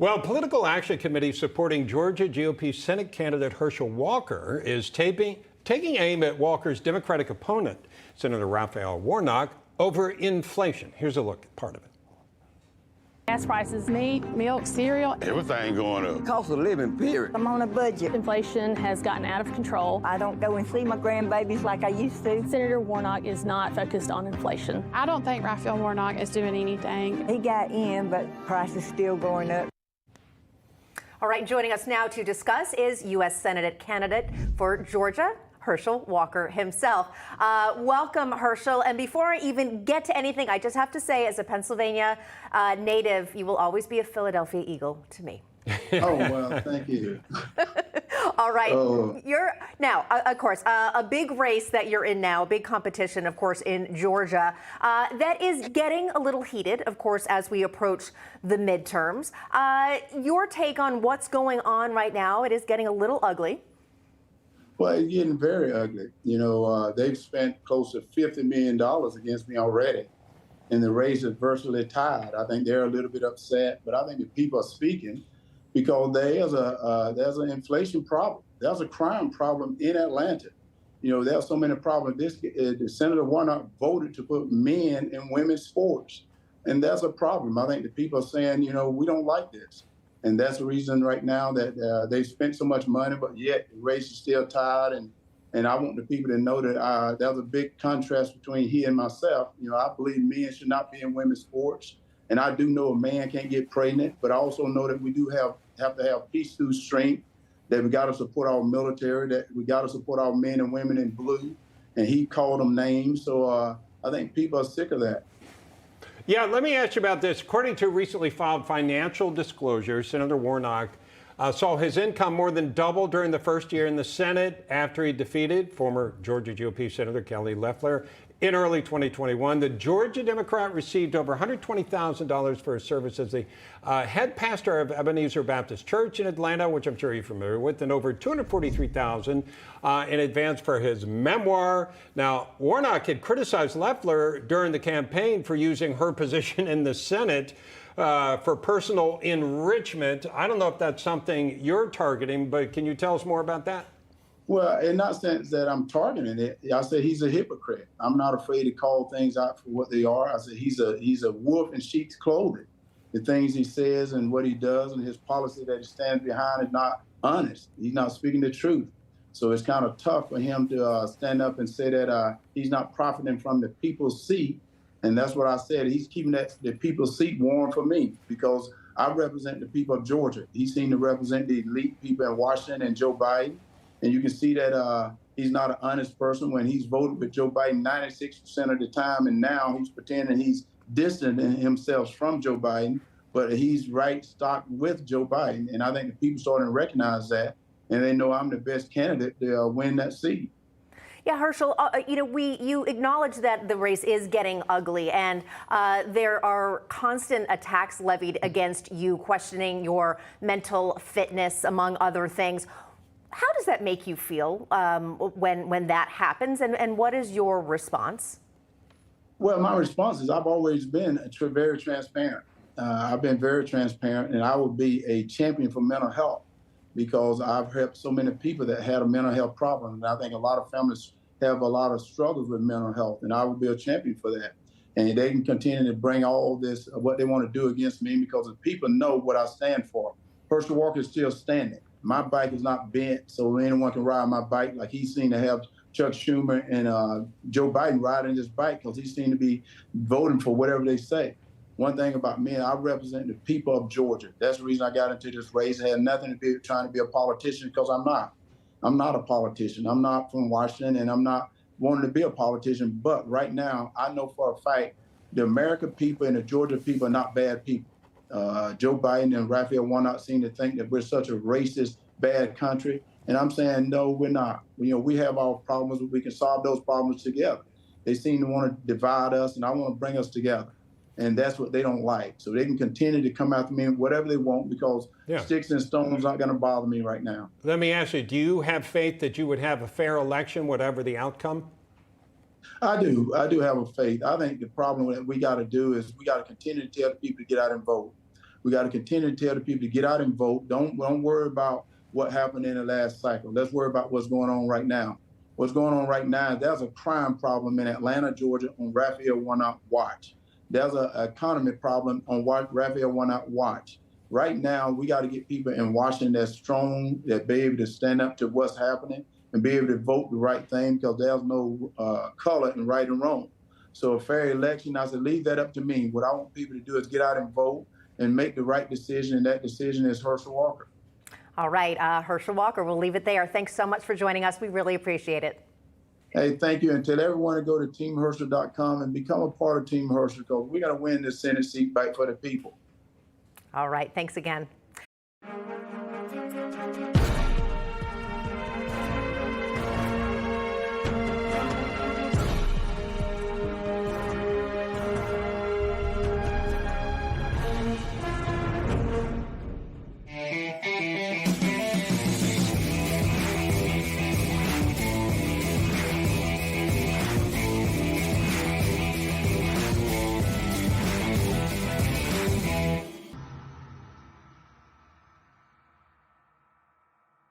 Well, Political Action Committee supporting Georgia GOP Senate candidate Herschel Walker is taking aim at Walker's Democratic opponent, Senator Raphael Warnock, over inflation. Here's a look at part of it. Gas prices, meat, milk, cereal. Everything going up. Cost of living, period. I'm on a budget. Inflation has gotten out of control. I don't go and see my grandbabies like I used to. Senator Warnock is not focused on inflation. I don't think Raphael Warnock is doing anything. He got in, but price is still going up. All right, joining us now to discuss is U.S. Senate candidate for Georgia, Herschel Walker himself. Welcome, Herschel. And before I even get to anything, I just have to say, as a Pennsylvania native, you will always be a Philadelphia Eagle to me. Oh, well, thank you. All right. You're now, of course, a big race that you're in now, a big competition, of course, in Georgia, that is getting a little heated, of course, as we approach the midterms. Your take on what's going on right now? It is getting a little ugly. Well, it's getting very ugly. You know, they've spent close to $50 million against me already, and the race is virtually tied. I think they're a little bit upset, but I think the people are speaking because there's an inflation problem. There's a crime problem in Atlanta. You know, there's so many problems. Senator Warnock voted to put men in women's sports, and that's a problem. I think the people are saying, you know, we don't like this. And that's the reason right now that they've spent so much money, but yet the race is still tied. And I want the people to know that there's a big contrast between he and myself. You know, I believe men should not be in women's sports. And I do know a man can't get pregnant, but I also know that we do have to have peace through strength, that we got to support our military, that we got to support our men and women in blue. And he called them names. So I think people are sick of that. Yeah, let me ask you about this. According to recently filed financial disclosure, Senator Warnock saw his income more than double during the first year in the Senate after he defeated former Georgia GOP Senator Kelly Loeffler in early 2021. The Georgia Democrat received over $120,000 for his service as the head pastor of Ebenezer Baptist Church in Atlanta, which I'm sure you're familiar with, and over $243,000 in advance for his memoir. Now, Warnock had criticized Loeffler during the campaign for using her position in the Senate for personal enrichment. I don't know if that's something you're targeting, but can you tell us more about that? Well, in that sense that I'm targeting it, I said he's a hypocrite. I'm not afraid to call things out for what they are. I said he's a wolf in sheep's clothing. The things he says and what he does and his policy that he stands behind is not honest. He's not speaking the truth. So it's kind of tough for him to stand up and say that he's not profiting from the people's seat. And that's what I said. He's keeping the people's seat warm for me because I represent the people of Georgia. He seemed to represent the elite people in Washington and Joe Biden. And you can see that he's not an honest person when he's voted with Joe Biden 96% of the time. And now he's pretending he's distancing himself from Joe Biden, but he's right stock with Joe Biden. And I think the people starting to recognize that. And they know I'm the best candidate to win that seat. Yeah, Herschel, you know, you acknowledge that the race is getting ugly, and there are constant attacks levied against you, questioning your mental fitness, among other things. How does that make you feel when that happens, and what is your response? Well, my response is I've always been very transparent. I've been very transparent, and I will be a champion for mental health because I've helped so many people that had a mental health problem. And I think a lot of families have a lot of struggles with mental health, and I will be a champion for that. And they can continue to bring all this, what they want to do against me because the people know what I stand for. Herschel Walker is still standing. My bike is not bent, so anyone can ride my bike like he seemed to have Chuck Schumer and Joe Biden riding his bike because he seemed to be voting for whatever they say. One thing about me, I represent the people of Georgia. That's the reason I got into this race. It had nothing to do with trying to be a politician because I'm not. I'm not a politician. I'm not from Washington, and I'm not wanting to be a politician. But right now, I know for a fact the American people and the Georgia people are not bad people. Joe Biden and Raphael Warnock seem to think that we're such a racist, bad country. And I'm saying, no, we're not. You know, we have our problems, but we can solve those problems together. They seem to want to divide us, and I want to bring us together. And that's what they don't like. So they can continue to come after me whatever they want because sticks and stones aren't going to bother me right now. Let me ask you, do you have faith that you would have a fair election, whatever the outcome? I do. I do have a faith. I think the problem that we got to do is we got to continue to tell the people to get out and vote. We got to continue to tell the people to get out and vote. Don't worry about what happened in the last cycle. Let's worry about what's going on right now. What's going on right now, there's a crime problem in Atlanta, Georgia on Raphael Warnock watch. There's an economy problem on Raphael Warnock watch. Right now, we got to get people in Washington that's strong, that be able to stand up to what's happening and be able to vote the right thing, because there's no color in right and wrong. So a fair election, I said, leave that up to me. What I want people to do is get out and vote and make the right decision, and that decision is Herschel Walker. All right, Herschel Walker, we'll leave it there. Thanks so much for joining us. We really appreciate it. Hey, thank you. And tell everyone to go to teamherschel.com and become a part of Team Herschel, because we got to win this Senate seat back for the people. All right, thanks again.